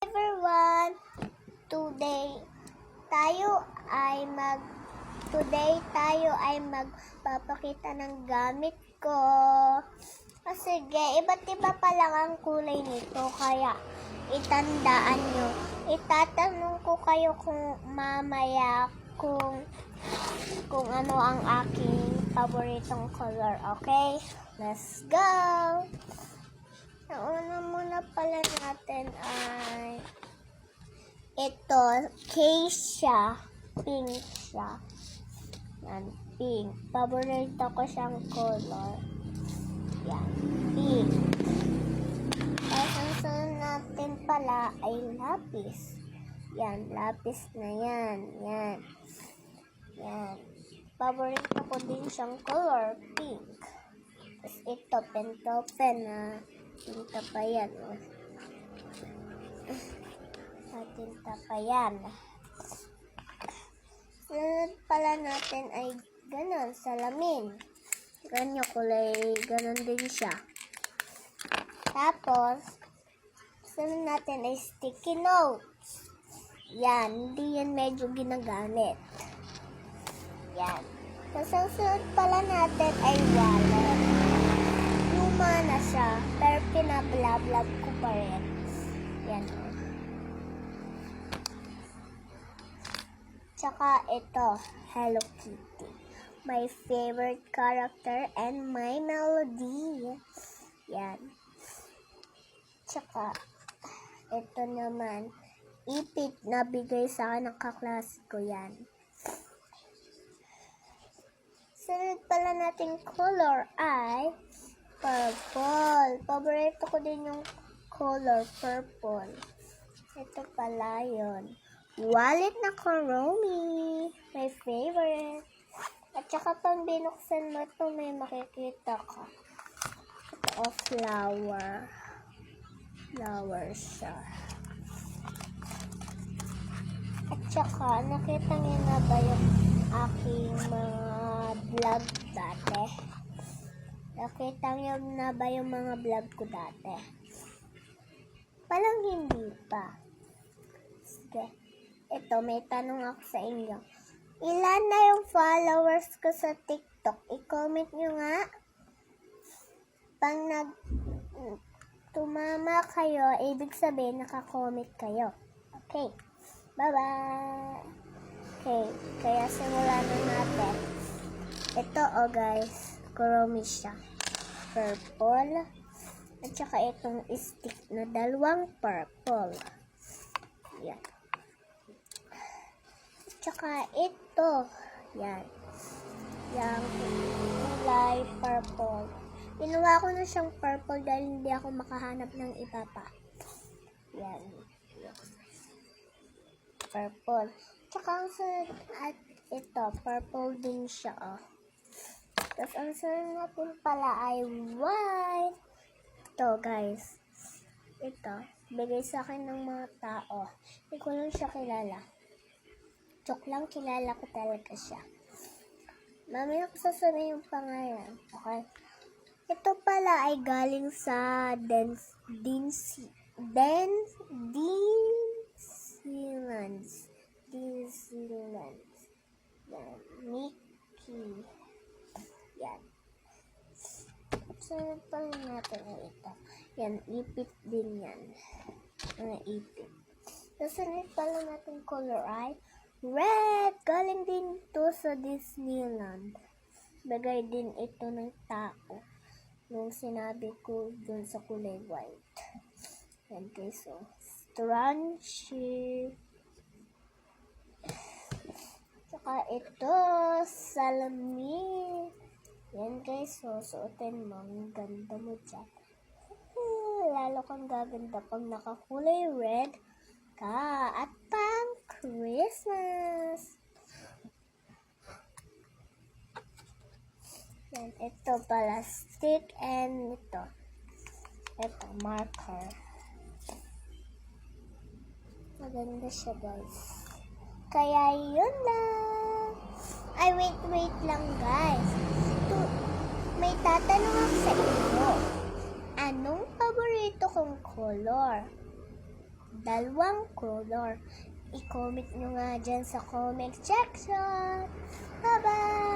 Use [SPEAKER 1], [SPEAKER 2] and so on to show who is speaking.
[SPEAKER 1] Everyone, today tayo ay magpapakita ng gamit ko. Sige, iba't iba pa lang ang kulay nito, kaya itandaan nyo. Itatanong ko kayo kung mamaya kung ano ang aking paboritong color. Okay? Let's go! Ang una muna pala natin ay ito, case siya. Pink siya. Yan, pink. Paborito ko siyang color. Yan, pink. Tapos ang sunod natin pala ay lapis. Yan, lapis na yan. Yan. Yan. Paborito ko din siyang color, pink. Tapos ito, pentel pen na tinta pa yan. Tinta pa yan. Sunod pala natin ay ganon, salamin. Ganyan kulay, ganon din siya. Tapos, sunod natin ay sticky notes. Yan, hindi yan medyo ginagamit. Yan. Tapos ang sunod pala natin ay wallet. Luma na siya, pero pinablablab ko pa rin. Yan. Tsaka ito, Hello Kitty. My favorite character and my melody. Yan. Tsaka, ito naman, ipit na bigay sa akin ng kaklase ko yan. Sunod pala nating color ay purple. Paborito ko din yung color purple. Ito pala yun. Wallet na Kuromi. My favorite. At saka pang binuksan mo ito, may makikita ka. Ito, flower. Flower siya. At saka, nakita niyo na ba yung aking mga vlog dati? Nakita niyo na ba yung mga vlog ko dati? Parang hindi pa. Sige. Ito, may tanong ako sa inyo. Ilan na yung followers ko sa TikTok? I-comment nyo nga. Pag tumama kayo, ibig sabihin naka-comment kayo. Okay. Bye-bye. Okay. Kaya simulan na natin. Ito, guys. Kuromi siya. Purple. At saka itong stick na dalawang purple. Yan. Tsaka ito. Yan. Yang kulay purple. Ginawa ko na siyang purple dahil hindi ako makahanap ng iba pa. Yan. Purple. Tsaka ang sunod at ito. Purple din siya. Oh. Tapos ang sunod natin pala ay white. Ito guys. Ito. Bigay sa akin ng mga tao. Hindi ko lang siya kilala. Joke lang, kilala ko talaga siya. Mamaya ko sasabihin yung pangalan. Okay? Ito pala ay galing sa Disneyland. Yan. Mickey. Yan. Sunod pa natin ito. Yan, ipit din yan. Ipit. Sunod pala natin color ay red! Galing din to sa Disneyland. Bagay din ito ng tao. Nung sinabi ko dun sa kulay white. Yan guys, so. Crunchy. Tsaka ito, salamin. Yan guys, so. Suotin mo. Ang ganda mo dyan. Lalo kang gaganda pag nakakulay red ka. At pang Christmas. Yan, ito pala stick and ito marker. Maganda siya guys. Kaya yun lang. Ay wait lang guys. May tatanong ako sa inyo. Anong paborito kong color? Dalawang color. I-comment nyo nga dyan sa comment section. Bye-bye!